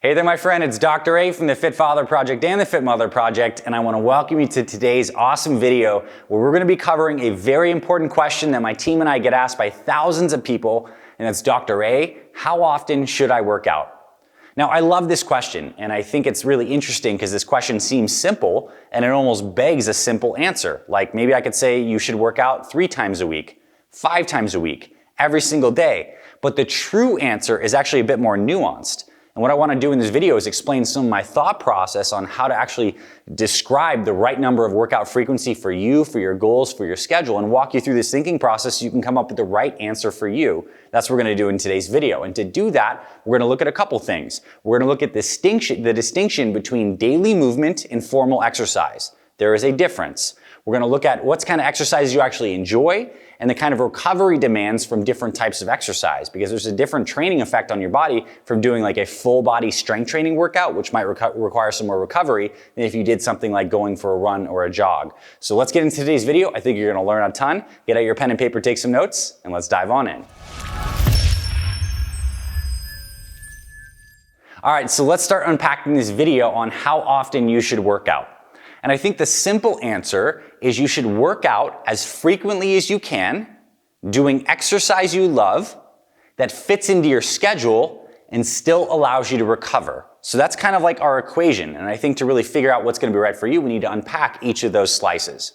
Hey there, my friend. It's Dr. A from the Fit Father Project and the Fit Mother Project, and I want to welcome you to today's awesome video where we're going to be covering a very important question that my team and I get asked by thousands of people, and that's, Dr. A, how often should I work out? Now, I love this question, and I think it's really interesting because this question seems simple, and it almost begs a simple answer. Like maybe I could say you should work out 3 times a week, 5 times a week, every single day. But the true answer is actually a bit more nuanced. And what I want to do in this video is explain some of my thought process on how to actually describe the right number of workout frequency for you, for your goals, for your schedule, and walk you through this thinking process so you can come up with the right answer for you. That's what we're going to do in today's video. And to do that, we're going to look at a couple things. We're going to look at the distinction between daily movement and formal exercise. There is a difference. We're going to look at what kind of exercise you actually enjoy and the kind of recovery demands from different types of exercise, because there's a different training effect on your body from doing like a full body strength training workout, which might require some more recovery than if you did something like going for a run or a jog. So let's get into today's video. I think you're going to learn a ton. Get out your pen and paper, take some notes, and let's dive on in. All right, so let's start unpacking this video on how often you should work out. And I think the simple answer is you should work out as frequently as you can, doing exercise you love that fits into your schedule and still allows you to recover. So that's kind of like our equation. And I think to really figure out what's going to be right for you, we need to unpack each of those slices.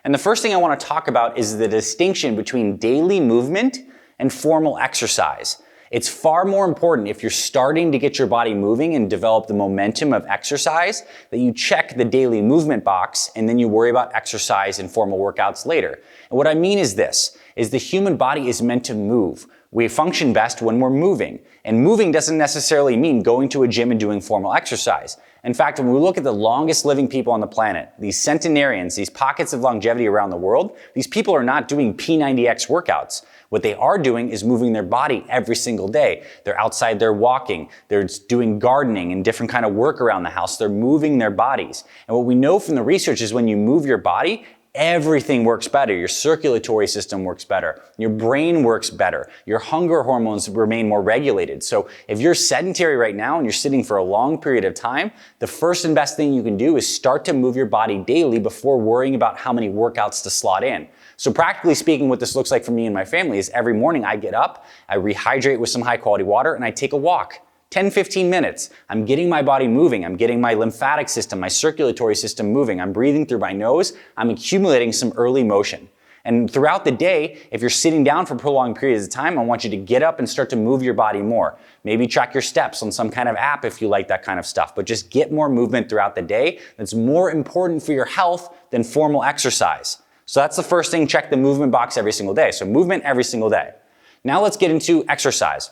And the first thing I want to talk about is the distinction between daily movement and formal exercise. It's far more important if you're starting to get your body moving and develop the momentum of exercise that you check the daily movement box and then you worry about exercise and formal workouts later. And what I mean is this, is the human body is meant to move. We function best when we're moving. And moving doesn't necessarily mean going to a gym and doing formal exercise. In fact, when we look at the longest living people on the planet, these centenarians, these pockets of longevity around the world, these people are not doing P90X workouts. What they are doing is moving their body every single day. They're outside, they're walking, they're doing gardening and different kind of work around the house. They're moving their bodies. And what we know from the research is when you move your body, everything works better. Your circulatory system works better. Your brain works better. Your hunger hormones remain more regulated. So if you're sedentary right now and you're sitting for a long period of time, the first and best thing you can do is start to move your body daily before worrying about how many workouts to slot in. So practically speaking, what this looks like for me and my family is every morning I get up, I rehydrate with some high quality water, and I take a walk. 10-15 minutes. I'm getting my body moving. I'm getting my lymphatic system, my circulatory system moving. I'm breathing through my nose. I'm accumulating some early motion. And throughout the day, if you're sitting down for prolonged periods of time, I want you to get up and start to move your body more. Maybe track your steps on some kind of app if you like that kind of stuff, but just get more movement throughout the day. That's more important for your health than formal exercise. So that's the first thing, check the movement box every single day. So movement every single day. Now let's get into exercise.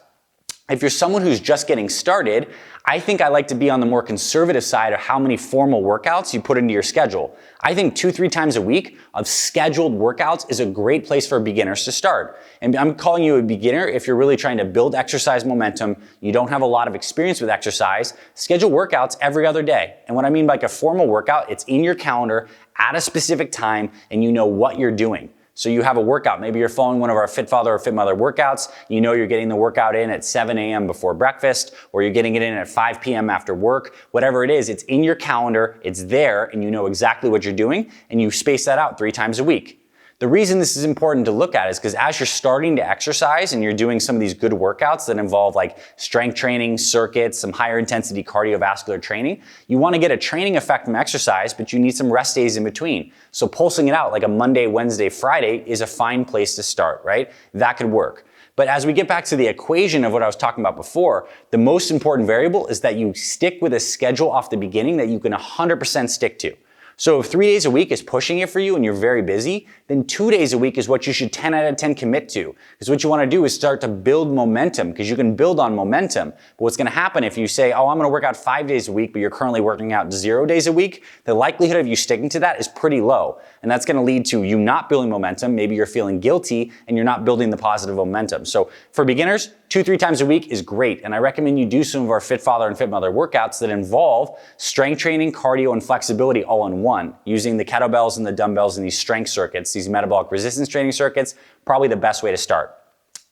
If you're someone who's just getting started, I think I like to be on the more conservative side of how many formal workouts you put into your schedule. I think 2-3 times a week of scheduled workouts is a great place for beginners to start. And I'm calling you a beginner if you're really trying to build exercise momentum, you don't have a lot of experience with exercise, schedule workouts every other day. And what I mean by like a formal workout, it's in your calendar at a specific time and you know what you're doing. So you have a workout. Maybe you're following one of our Fit Father or Fit Mother workouts. You know you're getting the workout in at 7 a.m. before breakfast, or you're getting it in at 5 p.m. after work. Whatever it is, it's in your calendar, it's there, and you know exactly what you're doing, and you space that out 3 times a week. The reason this is important to look at is because as you're starting to exercise and you're doing some of these good workouts that involve like strength training, circuits, some higher intensity cardiovascular training, you want to get a training effect from exercise, but you need some rest days in between. So pulsing it out like a Monday, Wednesday, Friday is a fine place to start, right? That could work. But as we get back to the equation of what I was talking about before, the most important variable is that you stick with a schedule off the beginning that you can 100% stick to. So if 3 days a week is pushing it for you and you're very busy, then 2 days a week is what you should 10 out of 10 commit to. Because what you want to do is start to build momentum, because you can build on momentum. But what's going to happen if you say, oh, I'm going to work out 5 days a week, but you're currently working out 0 days a week, the likelihood of you sticking to that is pretty low. And that's going to lead to you not building momentum. Maybe you're feeling guilty and you're not building the positive momentum. So for beginners, 2-3 times a week is great. And I recommend you do some of our Fit Father and Fit Mother workouts that involve strength training, cardio, and flexibility all in one, using the kettlebells and the dumbbells and these strength circuits, these metabolic resistance training circuits, probably the best way to start.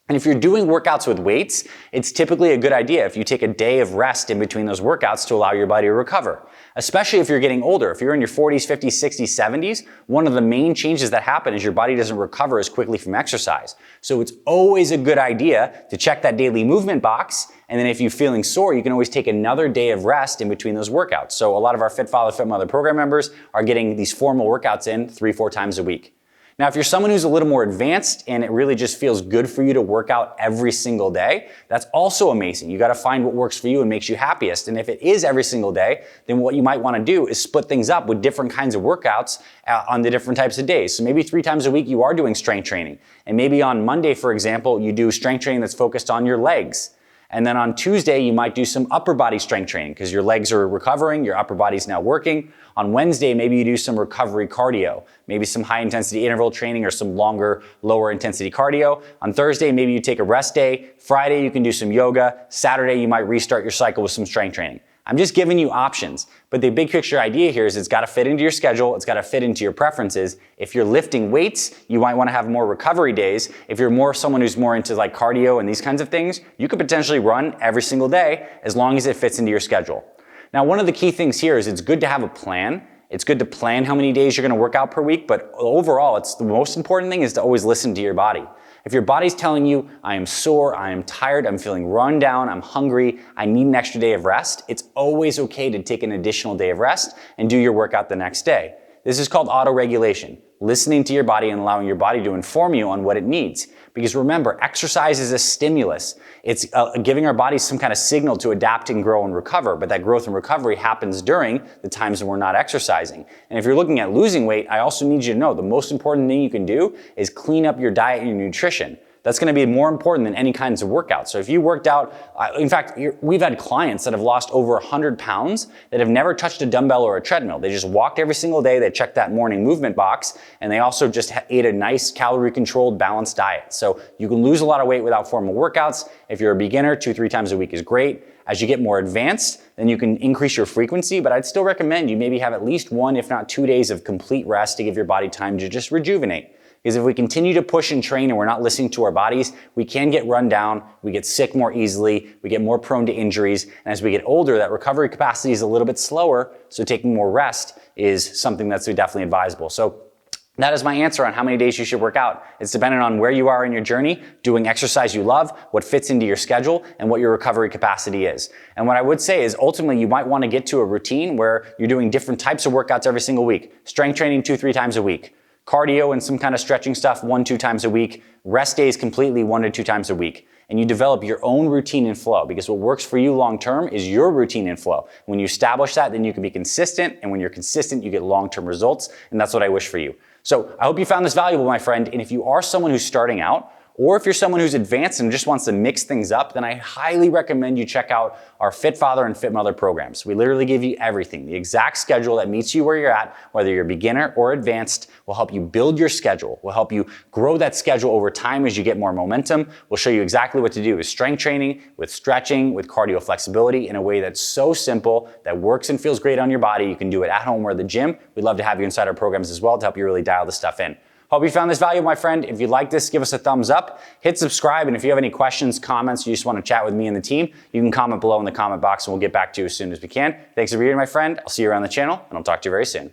And if you're doing workouts with weights, it's typically a good idea if you take a day of rest in between those workouts to allow your body to recover. Especially if you're getting older. If you're in your 40s, 50s, 60s, 70s, one of the main changes that happen is your body doesn't recover as quickly from exercise. So it's always a good idea to check that daily movement box. And then if you're feeling sore, you can always take another day of rest in between those workouts. So a lot of our Fit Father, Fit Mother program members are getting these formal workouts in 3-4 times a week. Now, if you're someone who's a little more advanced and it really just feels good for you to work out every single day, that's also amazing. You got to find what works for you and makes you happiest. And if it is every single day, then what you might want to do is split things up with different kinds of workouts on the different types of days. So maybe 3 times a week you are doing strength training. And maybe on Monday, for example, you do strength training that's focused on your legs. And then on Tuesday, you might do some upper body strength training because your legs are recovering, your upper body's now working. On Wednesday, maybe you do some recovery cardio, maybe some high intensity interval training or some longer, lower intensity cardio. On Thursday, maybe you take a rest day. Friday, you can do some yoga. Saturday, you might restart your cycle with some strength training. I'm just giving you options, but the big picture idea here is it's got to fit into your schedule. It's got to fit into your preferences. If you're lifting weights, you might want to have more recovery days. If you're more someone who's more into like cardio and these kinds of things, you could potentially run every single day as long as it fits into your schedule. Now, one of the key things here is it's good to have a plan. It's good to plan how many days you're going to work out per week, but overall, the most important thing is to always listen to your body. If your body's telling you, I am sore, I am tired, I'm feeling run down, I'm hungry, I need an extra day of rest, it's always okay to take an additional day of rest and do your workout the next day. This is called auto-regulation, listening to your body and allowing your body to inform you on what it needs. Because remember, exercise is a stimulus. It's giving our bodies some kind of signal to adapt and grow and recover, but that growth and recovery happens during the times when we're not exercising. And if you're looking at losing weight, I also need you to know the most important thing you can do is clean up your diet and your nutrition. That's going to be more important than any kinds of workouts. So if you worked out, in fact, we've had clients that have lost over 100 pounds that have never touched a dumbbell or a treadmill. They just walked every single day. They checked that morning movement box, and they also just ate a nice calorie-controlled, balanced diet. So you can lose a lot of weight without formal workouts. If you're a beginner, 2-3 times a week is great. As you get more advanced, then you can increase your frequency, but I'd still recommend you maybe have at least 1, if not 2 days of complete rest to give your body time to just rejuvenate. Because if we continue to push and train and we're not listening to our bodies, we can get run down, we get sick more easily, we get more prone to injuries, and as we get older, that recovery capacity is a little bit slower, so taking more rest is something that's definitely advisable. So that is my answer on how many days you should work out. It's dependent on where you are in your journey, doing exercise you love, what fits into your schedule, and what your recovery capacity is. And what I would say is ultimately you might want to get to a routine where you're doing different types of workouts every single week. Strength training 2-3 times a week. Cardio and some kind of stretching stuff 1-2 times a week. Rest days completely 1-2 times a week. And you develop your own routine and flow, because what works for you long term is your routine and flow. When you establish that, then you can be consistent, and when you're consistent, you get long-term results, and that's what I wish for you. So I hope you found this valuable, my friend, and if you are someone who's starting out, or if you're someone who's advanced and just wants to mix things up, then I highly recommend you check out our Fit Father and Fit Mother programs. We literally give you everything. The exact schedule that meets you where you're at, whether you're beginner or advanced, will help you build your schedule. We'll help you grow that schedule over time as you get more momentum. We'll show you exactly what to do with strength training, with stretching, with cardio flexibility in a way that's so simple, that works and feels great on your body. You can do it at home or at the gym. We'd love to have you inside our programs as well to help you really dial this stuff in. Hope you found this valuable, my friend. If you like this, give us a thumbs up, hit subscribe, and if you have any questions, comments, you just want to chat with me and the team, you can comment below in the comment box and we'll get back to you as soon as we can. Thanks for being here, my friend. I'll see you around the channel, and I'll talk to you very soon.